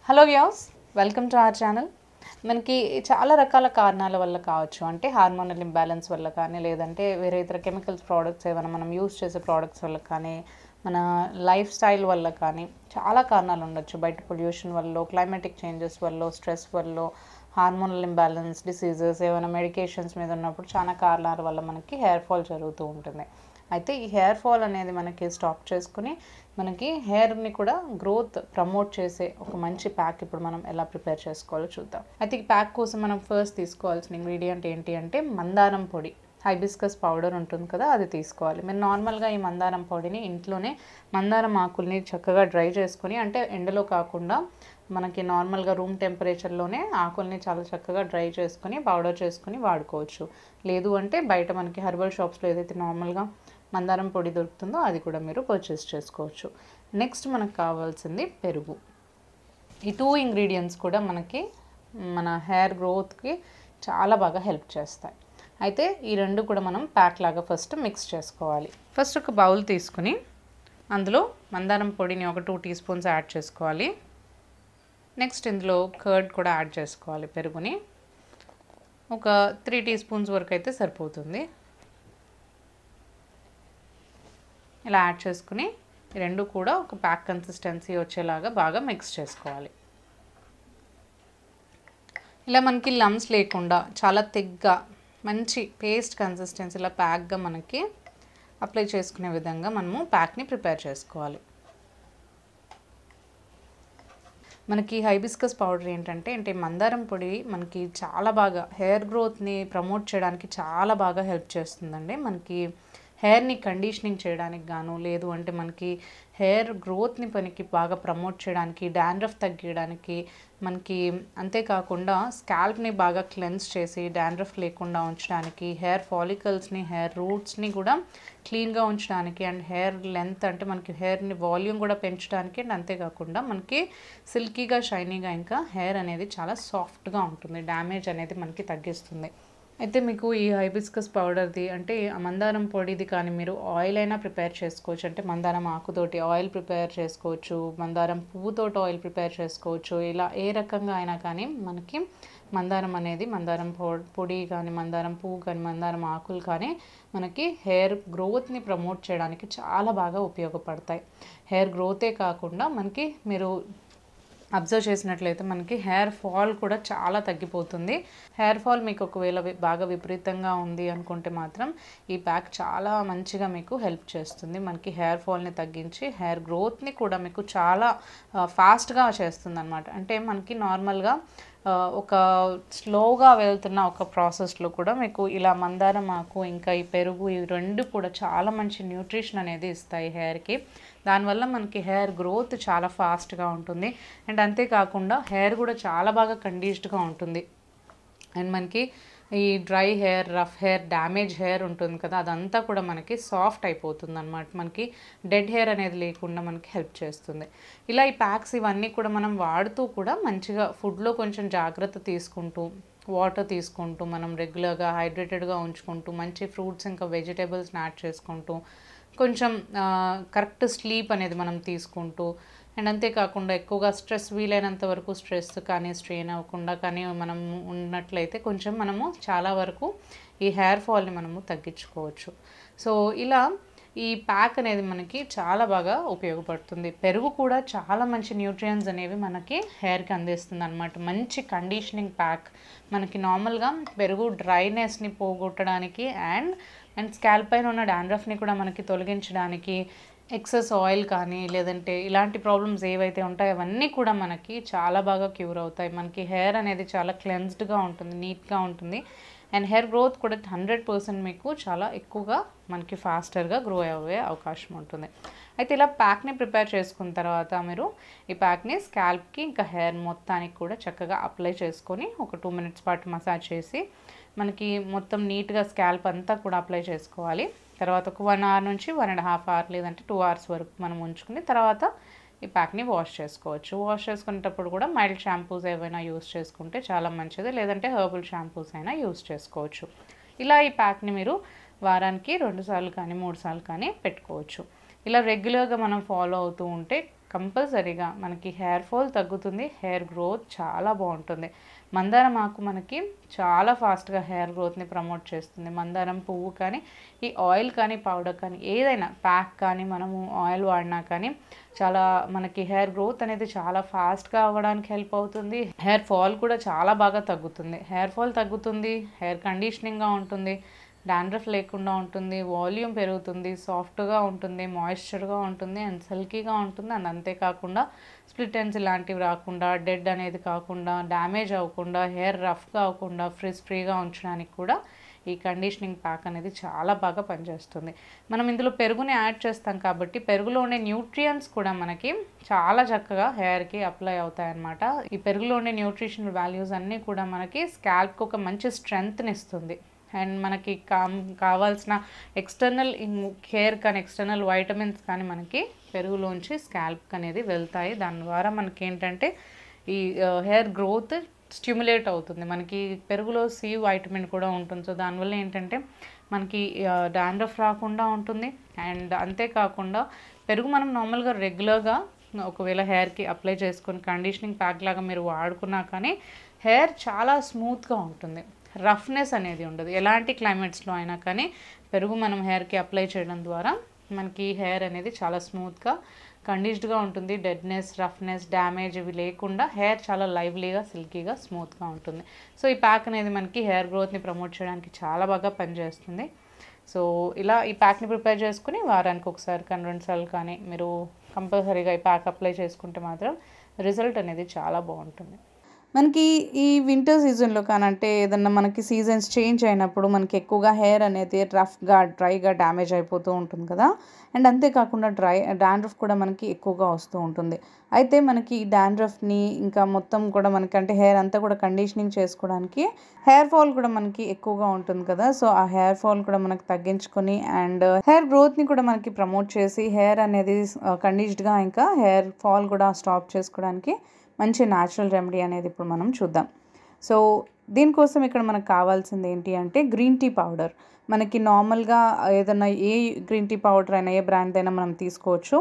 Hello viewers, welcome to our channel. మనకి చాలా రకాల కారణాల వల్ల కావచ్చు, అంటే హార్మోనల్ ఇంబ్యాలెన్స్ వల్ల కానీ, లేదంటే వేరే ఇతర కెమికల్స్ ప్రోడక్ట్స్ ఏమైనా మనం యూస్ చేసే ప్రోడక్ట్స్ వల్ల కానీ, మన లైఫ్ స్టైల్ వల్ల కానీ చాలా కారణాలు ఉండొచ్చు. బయట పొల్యూషన్ వల్ల, క్లైమాటిక్ చేంజెస్ వల్ల, స్ట్రెస్ వల్ల, హార్మోనల్ ఇంబ్యాలెన్స్, డిసీజెస్, ఏమైనా మెడికేషన్స్ మీద ఉన్నప్పుడు చాలా కారణాల వల్ల మనకి హెయిర్ ఫాల్ జరుగుతూ ఉంటుంది. అయితే ఈ హెయిర్ ఫాల్ అనేది మనకి స్టాప్ చేసుకుని మనకి హెయిర్ని కూడా గ్రోత్ ప్రమోట్ చేసే ఒక మంచి ప్యాక్ ఇప్పుడు మనం ఎలా ప్రిపేర్ చేసుకోవాలో చూద్దాం. అయితే ఈ ప్యాక్ కోసం మనం ఫస్ట్ తీసుకోవాల్సిన ఇంగ్రీడియంట్ ఏంటి అంటే మందారం పొడి, హైబిస్కస్ పౌడర్ ఉంటుంది కదా, అది తీసుకోవాలి. మీరు నార్మల్గా ఈ మందారం పొడిని ఇంట్లోనే మందారం ఆకుల్ని చక్కగా డ్రై చేసుకొని, అంటే ఎండలో కాకుండా మనకి నార్మల్గా రూమ్ టెంపరేచర్లోనే ఆకుల్ని చాలా చక్కగా డ్రై చేసుకొని పౌడర్ చేసుకొని వాడుకోవచ్చు. లేదు అంటే బయట మనకి హెర్బల్ షాప్స్లో ఏదైతే నార్మల్గా మందారం పొడి దొరుకుతుందో అది కూడా మీరు పర్చేస్ చేసుకోవచ్చు. నెక్స్ట్ మనకు కావాల్సింది పెరుగు. ఈ 2 ఇంగ్రీడియంట్స్ కూడా మనకి మన హెయిర్ గ్రోత్కి చాలా బాగా హెల్ప్ చేస్తాయి. అయితే ఈ రెండు కూడా మనం ప్యాక్ లాగా ఫస్ట్ మిక్స్ చేసుకోవాలి. ఫస్ట్ ఒక బౌల్ తీసుకుని అందులో మందారం పొడిని ఒక 2 టీ స్పూన్స్ యాడ్ చేసుకోవాలి. నెక్స్ట్ ఇందులో కర్డ్ కూడా యాడ్ చేసుకోవాలి. పెరుగుని ఒక 3 టీ స్పూన్స్ వరకు అయితే సరిపోతుంది. ఇలా యాడ్ చేసుకుని ఈ రెండు కూడా ఒక ప్యాక్ కన్సిస్టెన్సీ వచ్చేలాగా బాగా మిక్స్ చేసుకోవాలి. ఇలా మనకి లమ్స్ లేకుండా చాలా తిగ్గా మంచి పేస్ట్ కన్సిస్టెన్సీ ఇలా ప్యాక్గా మనకి అప్లై చేసుకునే విధంగా మనము ప్యాక్ని ప్రిపేర్ చేసుకోవాలి. మనకి హైబిస్కస్ పౌడర్ ఏంటంటే మందారం పొడి మనకి చాలా బాగా హెయిర్ గ్రోత్ని ప్రమోట్ చేయడానికి చాలా బాగా హెల్ప్ చేస్తుందండి. మనకి హెయిర్ని కండిషనింగ్ చేయడానికి గాను, లేదు అంటే మనకి హెయిర్ గ్రోత్ని పనికి బాగా ప్రమోట్ చేయడానికి, డాండ్రఫ్ తగ్గించడానికి, మనకి అంతేకాకుండా స్కాల్ప్ని బాగా క్లెన్స్ చేసి డాండ్రఫ్ లేకుండా ఉంచడానికి, హెయిర్ ఫాలికల్స్ని, హెయిర్ రూట్స్ని కూడా క్లీన్గా ఉంచడానికి, అండ్ హెయిర్ లెంత్ అంటే మనకి హెయిర్ని వాల్యూమ్ కూడా పెంచడానికి, అండ్ అంతేకాకుండా మనకి సిల్కీగా, షైనీగా, ఇంకా హెయిర్ అనేది చాలా సాఫ్ట్గా ఉంటుంది, డ్యామేజ్ అనేది మనకి తగ్గిస్తుంది. అయితే మీకు ఈ హైబిస్కస్ పౌడర్ది అంటే మందారం పొడిది కానీ మీరు ఆయిల్ అయినా ప్రిపేర్ చేసుకోవచ్చు. అంటే మందారం ఆకుతోటి ఆయిల్ ప్రిపేర్ చేసుకోవచ్చు, మందారం పువ్వుతోటి ఆయిల్ ప్రిపేర్ చేసుకోవచ్చు. ఇలా ఏ రకంగా అయినా కానీ మనకి మందారం అనేది, మందారం పొడి కానీ, మందారం పువ్వు కానీ, మందారం ఆకులు కానీ మనకి హెయిర్ గ్రోత్ని ప్రమోట్ చేయడానికి చాలా బాగా ఉపయోగపడతాయి. హెయిర్ గ్రోతే కాకుండా మనకి మీరు అబ్జర్వ్ చేసినట్లయితే మనకి హెయిర్ ఫాల్ కూడా చాలా తగ్గిపోతుంది. హెయిర్ ఫాల్ మీకు ఒకవేళ బాగా విపరీతంగా ఉంది అనుకుంటే మాత్రం ఈ ప్యాక్ చాలా మంచిగా మీకు హెల్ప్ చేస్తుంది. మనకి హెయిర్ ఫాల్ని తగ్గించి హెయిర్ గ్రోత్ని కూడా మీకు చాలా ఫాస్ట్గా చేస్తుంది అన్నమాట. అంటే మనకి నార్మల్గా ఒక స్లోగా వెళ్తున్న ఒక ప్రాసెస్లో కూడా మీకు ఇలా మందారం ఆకు ఇంకా ఈ పెరుగు ఈ రెండు కూడా చాలా మంచి న్యూట్రిషన్ అనేది ఇస్తాయి హెయిర్కి. దానివల్ల మనకి హెయిర్ గ్రోత్ చాలా ఫాస్ట్గా ఉంటుంది, అండ్ అంతేకాకుండా హెయిర్ కూడా చాలా బాగా కండిషన్డ్గా ఉంటుంది. అండ్ మనకి ఈ dry hair, rough hair, damage hair ఉంటుంది కదా, అదంతా కూడా మనకి సాఫ్ట్ అయిపోతుంది అన్నమాట. మనకి డెడ్ హెయిర్ అనేది లేకుండా మనకి హెల్ప్ చేస్తుంది. ఇలా ఈ ప్యాక్స్ ఇవన్నీ కూడా మనం వాడుతూ కూడా మంచిగా ఫుడ్లో కొంచెం జాగ్రత్త తీసుకుంటూ, వాటర్ తీసుకుంటూ, మనం రెగ్యులర్గా హైడ్రేటెడ్గా ఉంచుకుంటూ, మంచి ఫ్రూట్స్ ఇంకా వెజిటేబుల్స్ని యాడ్ చేసుకుంటూ, కొంచెం కరెక్ట్ స్లీప్ అనేది మనం తీసుకుంటూ, అండ్ అంతేకాకుండా ఎక్కువగా స్ట్రెస్, వీలైనంత వరకు స్ట్రెస్ కానీ స్ట్రెయిన్ అవ్వకుండా కానీ మనం ఉన్నట్లయితే కొంచెం మనము చాలా వరకు ఈ హెయిర్ ఫాల్ని మనము తగ్గించుకోవచ్చు. సో ఇలా ఈ ప్యాక్ అనేది మనకి చాలా బాగా ఉపయోగపడుతుంది. పెరుగు కూడా చాలా మంచి న్యూట్రియంట్స్ అనేవి మనకి హెయిర్కి అందిస్తుంది అనమాట. మంచి కండిషనింగ్ ప్యాక్. మనకి నార్మల్గా పెరుగు డ్రైనెస్ని పోగొట్టడానికి అండ్ స్కాల్ప్ పైన ఉన్న డాండ్రఫ్ని కూడా మనకి తొలగించడానికి, ఎక్సెస్ ఆయిల్ కానీ లేదంటే ఇలాంటి ప్రాబ్లమ్స్ ఏవైతే ఉంటాయో అవన్నీ కూడా మనకి చాలా బాగా క్యూర్ అవుతాయి. మనకి హెయిర్ అనేది చాలా క్లెన్స్డ్గా ఉంటుంది, నీట్గా ఉంటుంది, అండ్ హెయిర్ గ్రోత్ కూడా 100% మీకు చాలా ఎక్కువగా మనకి ఫాస్టర్గా గ్రో అయ్యే అవకాశం ఉంటుంది. అయితే ఇలా ప్యాక్ని ప్రిపేర్ చేసుకున్న తర్వాత మీరు ఈ ప్యాక్ని స్కాల్ప్కి ఇంకా హెయిర్ మొత్తానికి కూడా చక్కగా అప్లై చేసుకొని ఒక 2 మినిట్స్ పాటు మసాజ్ చేసి మనకి మొత్తం నీట్గా స్కాల్ప్ అంతా కూడా అప్లై చేసుకోవాలి. తర్వాత ఒక 1 అవర్ నుంచి 1.5 అవర్ లేదంటే 2 అవర్స్ వరకు మనం ఉంచుకుని తర్వాత ఈ ప్యాక్ని వాష్ చేసుకోవచ్చు. వాష్ చేసుకునేటప్పుడు కూడా మైల్డ్ షాంపూస్ ఏవైనా యూస్ చేసుకుంటే చాలా మంచిది, లేదంటే హెర్బల్ షాంపూస్ అయినా యూస్ చేసుకోవచ్చు. ఇలా ఈ ప్యాక్ని మీరు వారానికి 2 సార్లు కానీ 3 సార్లు కానీ పెట్టుకోవచ్చు. ఇలా రెగ్యులర్గా మనం ఫాలో అవుతూ ఉంటే కంపల్సరీగా మనకి హెయిర్ ఫాల్ తగ్గుతుంది, హెయిర్ గ్రోత్ చాలా బాగుంటుంది. మందారం ఆకు మనకి చాలా ఫాస్ట్గా హెయిర్ గ్రోత్ని ప్రమోట్ చేస్తుంది. మందారం పువ్వు కానీ, ఈ ఆయిల్ కానీ, పౌడర్ కానీ, ఏదైనా ప్యాక్ కానీ మనము ఆయిల్ వాడినా కానీ చాలా మనకి హెయిర్ గ్రోత్ అనేది చాలా ఫాస్ట్గా అవ్వడానికి హెల్ప్ అవుతుంది. హెయిర్ ఫాల్ కూడా చాలా బాగా తగ్గుతుంది. హెయిర్ ఫాల్ తగ్గుతుంది, హెయిర్ కండిషనింగ్గా ఉంటుంది, డాండ్రఫ్ లేకుండా ఉంటుంది, వాల్యూమ్ పెరుగుతుంది, సాఫ్ట్గా ఉంటుంది, మాయిశ్చర్గా ఉంటుంది అండ్ సిల్కీగా ఉంటుంది. అండ్ అంతేకాకుండా స్ప్లిట్ ఎండ్స్ ఇలాంటివి రాకుండా, డెడ్ అనేది కాకుండా, డ్యామేజ్ అవ్వకుండా, హెయిర్ రఫ్గా అవ్వకుండా, ఫ్రిజ్ ఫ్రీగా ఉంచడానికి కూడా ఈ కండిషనింగ్ ప్యాక్ అనేది చాలా బాగా పనిచేస్తుంది. మనం ఇందులో పెరుగుని యాడ్ చేస్తాం కాబట్టి పెరుగులో ఉండే న్యూట్రియంట్స్ కూడా మనకి చాలా చక్కగా హెయిర్కి అప్లై అవుతాయి అన్నమాట. ఈ పెరుగులో ఉండే న్యూట్రిషనల్ వాల్యూస్ అన్నీ కూడా మనకి స్కాల్ప్కి ఒక మంచి స్ట్రెంగ్త్ని ఇస్తుంది. అండ్ మనకి కావాల్సిన ఎక్స్టర్నల్ హెయిర్ కానీ, ఎక్స్టర్నల్ వైటమిన్స్ కానీ మనకి పెరుగులోంచి స్కాల్ప్ అనేది వెళ్తాయి. దాని ద్వారా మనకి ఏంటంటే ఈ హెయిర్ గ్రోత్ స్టిమ్యులేట్ అవుతుంది. మనకి పెరుగులో సి వైటమిన్ కూడా ఉంటుంది. సో దానివల్ల ఏంటంటే మనకి డాండ్రఫ్ రాకుండా ఉంటుంది. అండ్ అంతేకాకుండా పెరుగు మనం నార్మల్గా రెగ్యులర్గా ఒకవేళ హెయిర్కి అప్లై చేసుకొని కండిషనింగ్ ప్యాక్ లాగా మీరు వాడుకున్నా కానీ హెయిర్ చాలా స్మూత్గా ఉంటుంది, రఫ్నెస్ అనేది ఉండదు. ఎలాంటి క్లైమేట్స్లో అయినా కానీ పెరుగు మనం హెయిర్కి అప్లై చేయడం ద్వారా మనకి హెయిర్ అనేది చాలా స్మూత్గా, కండిషన్డ్గా ఉంటుంది. డెడ్నెస్, రఫ్నెస్, డ్యామేజ్ ఇవి లేకుండా హెయిర్ చాలా లైవ్లీగా, సిల్కీగా, స్మూత్గా ఉంటుంది. సో ఈ ప్యాక్ అనేది మనకి హెయిర్ గ్రోత్ని ప్రమోట్ చేయడానికి చాలా బాగా పనిచేస్తుంది. సో ఇలా ఈ ప్యాక్ని ప్రిపేర్ చేసుకుని వారానికి ఒకసారి కానీ 2 సార్లు కానీ మీరు కంపల్సరీగా ఈ ప్యాక్ అప్లై చేసుకుంటే మాత్రం రిజల్ట్ అనేది చాలా బాగుంటుంది. మనకి ఈ వింటర్ సీజన్లో కానంటే ఏదన్నా మనకి సీజన్స్ చేంజ్ అయినప్పుడు మనకి ఎక్కువగా హెయిర్ అనేది రఫ్గా, డ్రైగా డ్యామేజ్ అయిపోతూ ఉంటుంది కదా. అండ్ అంతేకాకుండా డాండ్రఫ్ కూడా మనకి ఎక్కువగా వస్తూ ఉంటుంది. అయితే మనకి ఈ డాండ్రఫ్ని ఇంకా మొత్తం కూడా మనకంటే హెయిర్ అంతా కూడా కండిషనింగ్ చేసుకోవడానికి హెయిర్ ఫాల్ కూడా మనకి ఎక్కువగా ఉంటుంది కదా. సో ఆ హెయిర్ ఫాల్ కూడా మనకి తగ్గించుకొని అండ్ హెయిర్ గ్రోత్ని కూడా మనకి ప్రమోట్ చేసి హెయిర్ అనేది కండిషన్డ్గా ఇంకా హెయిర్ ఫాల్ కూడా స్టాప్ చేసుకోవడానికి మంచి న్యాచురల్ రెమెడీ అనేది ఇప్పుడు మనం చూద్దాం. సో దీనికోసం ఇక్కడ మనకు కావాల్సింది ఏంటి అంటే గ్రీన్ టీ పౌడర్. మనకి నార్మల్గా ఏదైనా ఏ గ్రీన్ టీ పౌడర్ అయినా, ఏ బ్రాండ్ అయినా మనం తీసుకోవచ్చు.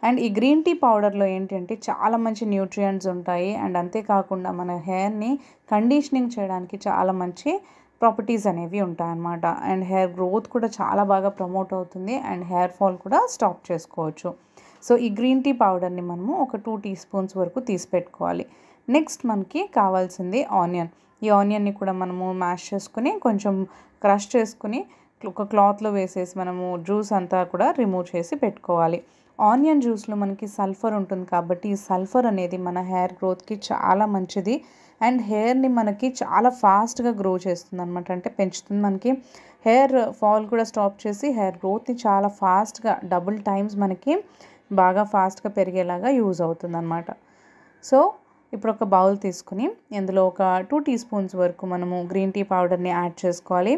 అండ్ ఈ గ్రీన్ టీ పౌడర్లో ఏంటంటే చాలా మంచి న్యూట్రియంట్స్ ఉంటాయి. అండ్ అంతేకాకుండా మన హెయిర్ని కండిషనింగ్ చేయడానికి చాలా మంచి ప్రాపర్టీస్ అనేవి ఉంటాయన్నమాట. అండ్ హెయిర్ గ్రోత్ కూడా చాలా బాగా ప్రమోట్ అవుతుంది అండ్ హెయిర్ ఫాల్ కూడా స్టాప్ చేసుకోవచ్చు. సో ఈ గ్రీన్ టీ పౌడర్ని మనము ఒక 2 టీ స్పూన్స్ వరకు తీసి పెట్టుకోవాలి. నెక్స్ట్ మనకి కావాల్సింది ఆనియన్. ఈ ఆనియన్ని కూడా మనము మ్యాష్ చేసుకుని కొంచెం క్రష్ చేసుకుని ఒక క్లాత్లో వేసేసి మనము జ్యూస్ అంతా కూడా రిమూవ్ చేసి పెట్టుకోవాలి. ఆనియన్ జ్యూస్లో మనకి సల్ఫర్ ఉంటుంది కాబట్టి ఈ సల్ఫర్ అనేది మన హెయిర్ గ్రోత్కి చాలా మంచిది. అండ్ హెయిర్ని మనకి చాలా ఫాస్ట్గా గ్రో చేస్తుంది అనమాట, అంటే పెంచుతుంది. మనకి హెయిర్ ఫాల్ కూడా స్టాప్ చేసి హెయిర్ గ్రోత్ని చాలా ఫాస్ట్గా డబుల్ టైమ్స్ మనకి బాగా ఫాస్ట్గా పెరిగేలాగా యూజ్ అవుతుంది అనమాట. సో ఇప్పుడు ఒక బౌల్ తీసుకుని ఇందులో ఒక 2 టీ స్పూన్స్ వరకు మనము గ్రీన్ టీ పౌడర్ని యాడ్ చేసుకోవాలి.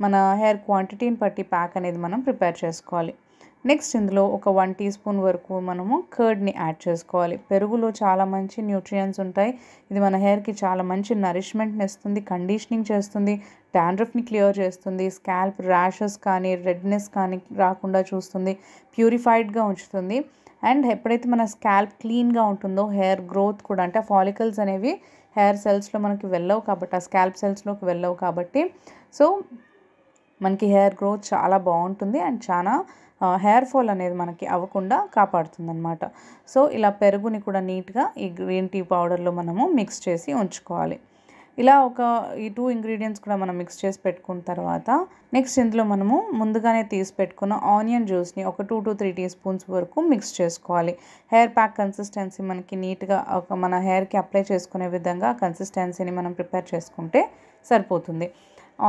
మన హెయిర్ క్వాంటిటీని బట్టి ప్యాక్ అనేది మనం ప్రిపేర్ చేసుకోవాలి. నెక్స్ట్ ఇందులో ఒక 1 టీ స్పూన్ వరకు మనము కర్డ్ని యాడ్ చేసుకోవాలి. పెరుగులో చాలా మంచి న్యూట్రియంట్స్ ఉంటాయి. ఇది మన హెయిర్కి చాలా మంచి నరిష్మెంట్ని ఇస్తుంది, కండిషనింగ్ చేస్తుంది, డాండ్రఫ్ని క్లియర్ చేస్తుంది, స్కాల్ప్ ర్యాషెస్ కానీ, రెడ్నెస్ కానీ రాకుండా చూస్తుంది, ప్యూరిఫైడ్గా ఉంచుతుంది. అండ్ ఎప్పుడైతే మన స్కాల్ప్ క్లీన్గా ఉంటుందో హెయిర్ గ్రోత్ కూడా, అంటే ఫాలికల్స్ అనేవి హెయిర్ సెల్స్లో మనకి వెళ్ళవు కాబట్టి, ఆ స్కాల్ప్ సెల్స్లోకి వెళ్ళవు కాబట్టి సో మనకి హెయిర్ గ్రోత్ చాలా బాగుంటుంది అండ్ చాలా హెయిర్ ఫాల్ అనేది మనకి అవ్వకుండా కాపాడుతుంది అనమాట. సో ఇలా పెరుగుని కూడా నీట్గా ఈ గ్రీన్ టీ పౌడర్లో మనము మిక్స్ చేసి ఉంచుకోవాలి. ఇలా ఈ 2 ఇంగ్రీడియంట్స్ కూడా మనం మిక్స్ చేసి పెట్టుకున్న తర్వాత నెక్స్ట్ ఇందులో మనము ముందుగానే తీసి పెట్టుకున్న ఆనియన్ జ్యూస్ని ఒక 2 to 3 టీ స్పూన్స్ వరకు మిక్స్ చేసుకోవాలి. హెయిర్ ప్యాక్ కన్సిస్టెన్సీ మనకి నీట్గా మన హెయిర్కి అప్లై చేసుకునే విధంగా కన్సిస్టెన్సీని మనం ప్రిపేర్ చేసుకుంటే సరిపోతుంది.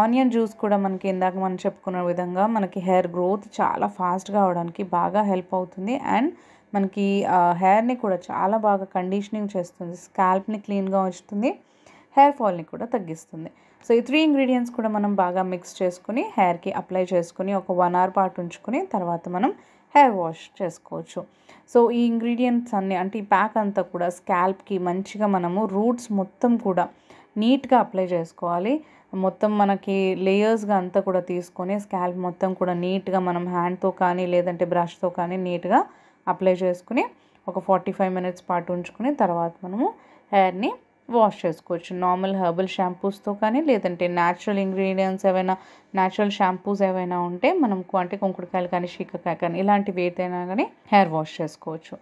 ఆనియన్ జ్యూస్ కూడా మనకి ఇందాక మనం చెప్పుకున్న విధంగా మనకి హెయిర్ గ్రోత్ చాలా ఫాస్ట్గా అవడానికి బాగా హెల్ప్ అవుతుంది. అండ్ మనకి హెయిర్ని కూడా చాలా బాగా కండిషనింగ్ చేస్తుంది, స్కాల్ప్ని క్లీన్గా ఉంచుతుంది, హెయిర్ ఫాల్ని కూడా తగ్గిస్తుంది. సో ఈ 3 ఇంగ్రీడియంట్స్ కూడా మనం బాగా మిక్స్ చేసుకుని హెయిర్కి అప్లై చేసుకుని ఒక 1 hour పాటు ఉంచుకుని తర్వాత మనం హెయిర్ వాష్ చేసుకోవచ్చు. సో ఈ ఇంగ్రీడియంట్స్ అన్నీ, అంటే ఈ ప్యాక్ అంతా కూడా స్కాల్ప్కి మంచిగా మనము రూట్స్ మొత్తం కూడా నీట్గా అప్లై చేసుకోవాలి. మొత్తం మనకి లేయర్స్గా అంతా కూడా తీసుకొని స్కాల్ప్ మొత్తం కూడా నీట్గా మనం హ్యాండ్తో కానీ లేదంటే బ్రష్తో కానీ నీట్గా అప్లై చేసుకుని ఒక 45 మినిట్స్ పాటు ఉంచుకుని తర్వాత మనము హెయిర్ని వాష్ చేసుకోవచ్చు. నార్మల్ హెర్బల్ షాంపూస్తో కానీ లేదంటే న్యాచురల్ ఇంగ్రీడియంట్స్ ఏవైనా న్యాచురల్ షాంపూస్ ఏవైనా ఉంటే మనం అంటే కుంకుడుకాయలు కానీ శీకాకాయ కానీ ఇలాంటివి ఏదైనా కానీ హెయిర్ వాష్ చేసుకోవచ్చు.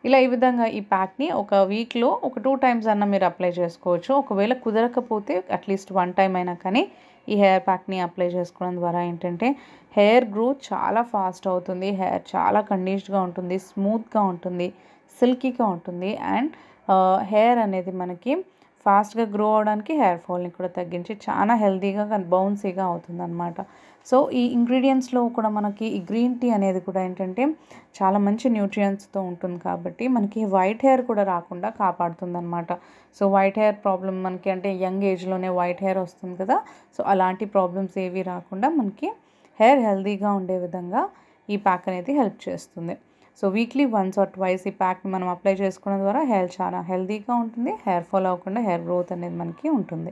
ఇలా ఈ విధంగా ఈ ప్యాక్ని ఒక వీక్లో ఒక 2 టైమ్స్ అన్న మీరు అప్లై చేసుకోవచ్చు. ఒకవేళ కుదరకపోతే అట్లీస్ట్ 1 టైం అయినా కానీ ఈ హెయిర్ ప్యాక్ని అప్లై చేసుకోవడం ద్వారా ఏంటంటే హెయిర్ గ్రోత్ చాలా ఫాస్ట్ అవుతుంది, హెయిర్ చాలా కండిషన్గా ఉంటుంది, స్మూత్గా ఉంటుంది, సిల్కీగా ఉంటుంది. అండ్ హెయిర్ అనేది మనకి ఫాస్ట్గా గ్రో అవడానికి హెయిర్ ఫాల్ని కూడా తగ్గించి చాలా హెల్తీగా బౌన్సీగా అవుతుంది అనమాట. సో ఈ ఇంగ్రీడియంట్స్లో కూడా మనకి ఈ గ్రీన్ టీ అనేది కూడా ఏంటంటే చాలా మంచి న్యూట్రియంట్స్తో ఉంటుంది కాబట్టి మనకి వైట్ హెయిర్ కూడా రాకుండా కాపాడుతుంది అనమాట. సో వైట్ హెయిర్ ప్రాబ్లం మనకి అంటే యంగ్ ఏజ్లోనే వైట్ హెయిర్ వస్తుంది కదా, సో అలాంటి ప్రాబ్లమ్స్ ఏవి రాకుండా మనకి హెయిర్ హెల్తీగా ఉండే విధంగా ఈ ప్యాక్ అనేది హెల్ప్ చేస్తుంది. So weekly once or twice ఈ ప్యాక్ని మనం అప్లై చేసుకోవడం ద్వారా హెయిర్ చాలా హెల్తీగా ఉంటుంది, హెయిర్ ఫాల్ అవ్వకుండా హెయిర్ గ్రోత్ అనేది మనకి ఉంటుంది.